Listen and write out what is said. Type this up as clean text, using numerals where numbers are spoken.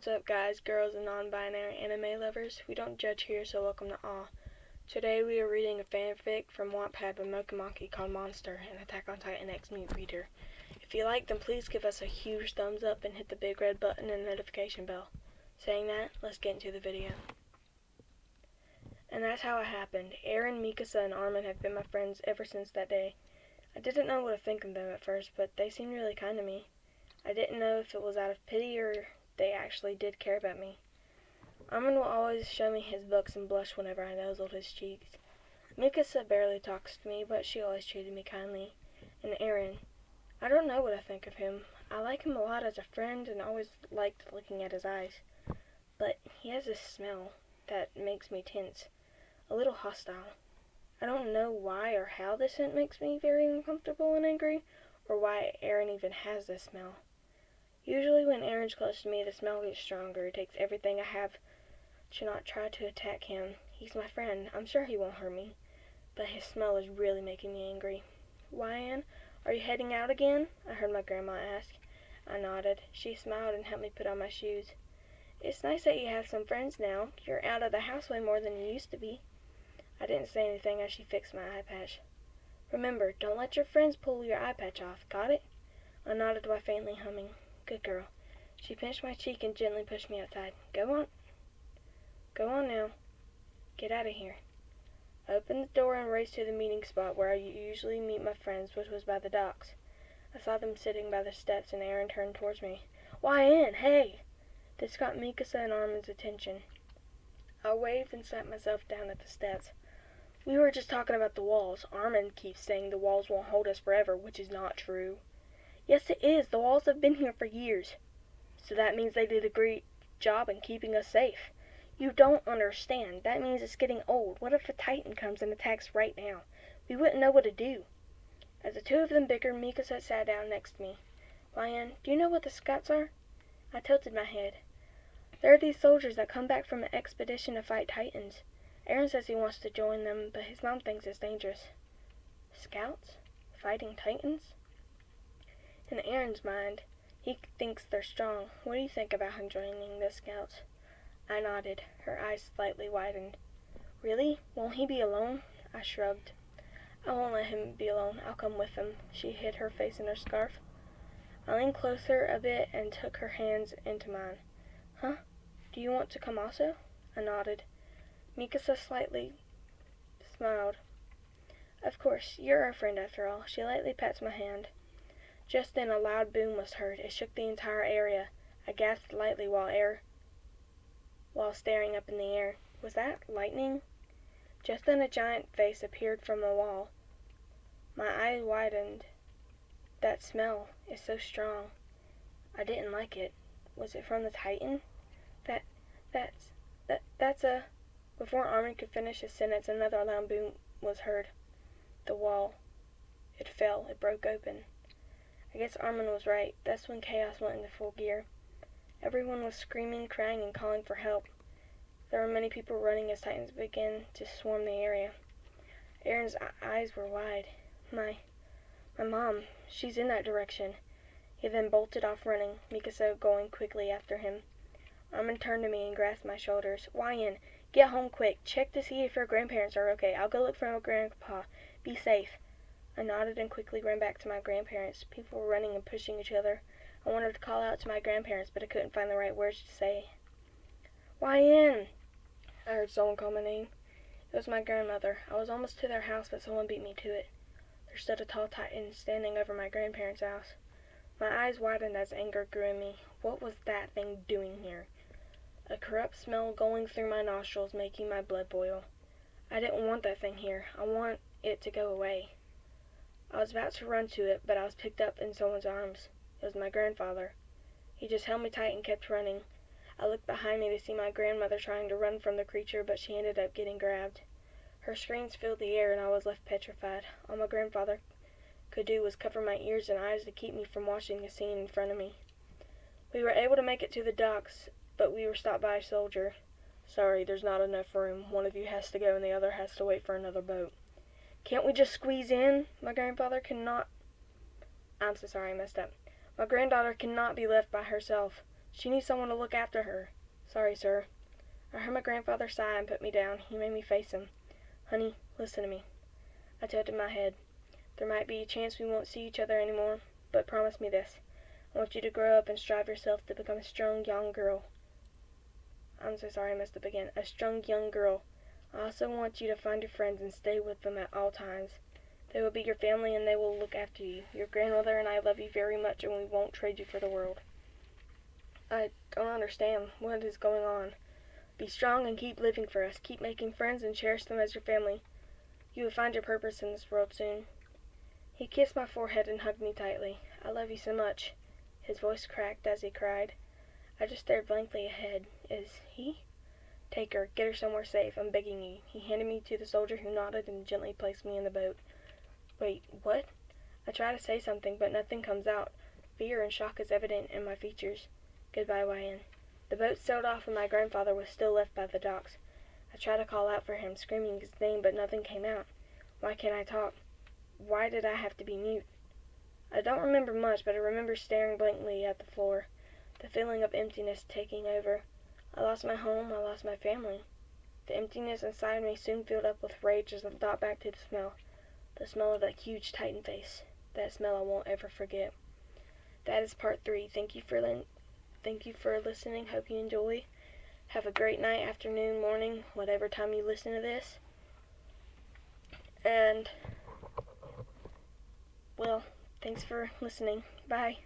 What's up, guys, girls, and non-binary anime lovers? We don't judge here, so welcome to all. Today we are reading a fanfic from Wattpad by Mokomaki called Monster, an Attack on Titan X Mute reader. If you like, then please give us a huge thumbs up and hit the big red button and notification bell. Saying that, let's get into the video. And that's how it happened. Eren, Mikasa, and Armin have been my friends ever since that day. I didn't know what to think of them at first, but they seemed really kind to me. I didn't know if it was out of pity or they actually did care about me. Armin will always show me his books and blush whenever I nuzzled his cheeks. Mikasa barely talks to me, but she always treated me kindly. And Eren, I don't know what I think of him. I like him a lot as a friend and always liked looking at his eyes. But he has this smell that makes me tense, a little hostile. I don't know why or how this scent makes me very uncomfortable and angry, or why Eren even has this smell. Usually when Eren's close to me, the smell gets stronger. It takes everything I have to not try to attack him. He's my friend. I'm sure he won't hurt me. But his smell is really making me angry. Wyan, are you heading out again? I heard my grandma ask. I nodded. She smiled and helped me put on my shoes. It's nice that you have some friends now. You're out of the house way more than you used to be. I didn't say anything as she fixed my eye patch. Remember, don't let your friends pull your eye patch off. Got it? I nodded while faintly humming. Good girl. She pinched my cheek and gently pushed me outside. Go on. Go on now. Get out of here. I opened the door and raced to the meeting spot where I usually meet my friends, which was by the docks. I saw them sitting by the steps and Eren turned towards me. Wyan, hey! This got Mikasa and Armin's attention. I waved and sat myself down at the steps. We were just talking about the walls. Armin keeps saying the walls won't hold us forever, which is not true. Yes, it is. The walls have been here for years. So that means they did a great job in keeping us safe. You don't understand. That means it's getting old. What if a Titan comes and attacks right now? We wouldn't know what to do. As the two of them bickered, Mikasa sat down next to me. Wyan, do you know what the Scouts are? I tilted my head. There are these soldiers that come back from an expedition to fight Titans. Eren says he wants to join them, but his mom thinks it's dangerous. Scouts? Fighting Titans? In Eren's mind, he thinks they're strong. What do you think about him joining the Scouts? I nodded. Her eyes slightly widened. Really? Won't he be alone? I shrugged. I won't let him be alone. I'll come with him. She hid her face in her scarf. I leaned closer a bit and took her hands into mine. Huh? Do you want to come also? I nodded. Mikasa slightly smiled. Of course, you're our friend after all. She lightly pats my hand. Just then a loud boom was heard. It shook the entire area. I gasped lightly while staring up in the air. Was that lightning? Just then a giant face appeared from the wall. My eyes widened. That smell is so strong. I didn't like it. Was it from the Titan? That's a... Before Armin could finish his sentence, another loud boom was heard. The wall. It fell. It broke open. I guess Armin was right. That's when chaos went into full gear. Everyone was screaming, crying, and calling for help. There were many people running as Titans began to swarm the area. Eren's eyes were wide. My mom, she's in that direction. He then bolted off running, Mikasa going quickly after him. Armin turned to me and grasped my shoulders. Wyan, get home quick. Check to see if your grandparents are okay. I'll go look for my grandpa. Be safe. I nodded and quickly ran back to my grandparents. People were running and pushing each other. I wanted to call out to my grandparents, but I couldn't find the right words to say. Wyan! I heard someone call my name. It was my grandmother. I was almost to their house, but someone beat me to it. There stood a tall Titan standing over my grandparents' house. My eyes widened as anger grew in me. What was that thing doing here? A corrupt smell going through my nostrils, making my blood boil. I didn't want that thing here. I want it to go away. I was about to run to it, but I was picked up in someone's arms. It was my grandfather. He just held me tight and kept running. I looked behind me to see my grandmother trying to run from the creature, but she ended up getting grabbed. Her screams filled the air, and I was left petrified. All my grandfather could do was cover my ears and eyes to keep me from watching the scene in front of me. We were able to make it to the docks, but we were stopped by a soldier. Sorry, there's not enough room. One of you has to go and the other has to wait for another boat. Can't we just squeeze in? My grandfather cannot... I'm so sorry, I messed up. My granddaughter cannot be left by herself. She needs someone to look after her. Sorry, sir. I heard my grandfather sigh and put me down. He made me face him. Honey, listen to me. I tilted my head. There might be a chance we won't see each other anymore, but promise me this. I want you to grow up and strive yourself to become a strong young girl. I'm so sorry I messed up again. A strong young girl. I also want you to find your friends and stay with them at all times. They will be your family and they will look after you. Your grandmother and I love you very much and we won't trade you for the world. I don't understand. What is going on? Be strong and keep living for us. Keep making friends and cherish them as your family. You will find your purpose in this world soon. He kissed my forehead and hugged me tightly. I love you so much. His voice cracked as he cried. I just stared blankly ahead. Is he? Take her. Get her somewhere safe. I'm begging you. He handed me to the soldier who nodded and gently placed me in the boat. Wait, what? I try to say something, but nothing comes out. Fear and shock is evident in my features. Goodbye, YN. The boat sailed off and my grandfather was still left by the docks. I tried to call out for him, screaming his name, but nothing came out. Why can't I talk? Why did I have to be mute? I don't remember much, but I remember staring blankly at the floor, the feeling of emptiness taking over. I lost my home, I lost my family. The emptiness inside me soon filled up with rage as I thought back to the smell of that huge Titan face. That smell I won't ever forget. That is part 3. Thank you for listening. Hope you enjoy. Have a great night, afternoon, morning, whatever time you listen to this. And, well, thanks for listening. Bye.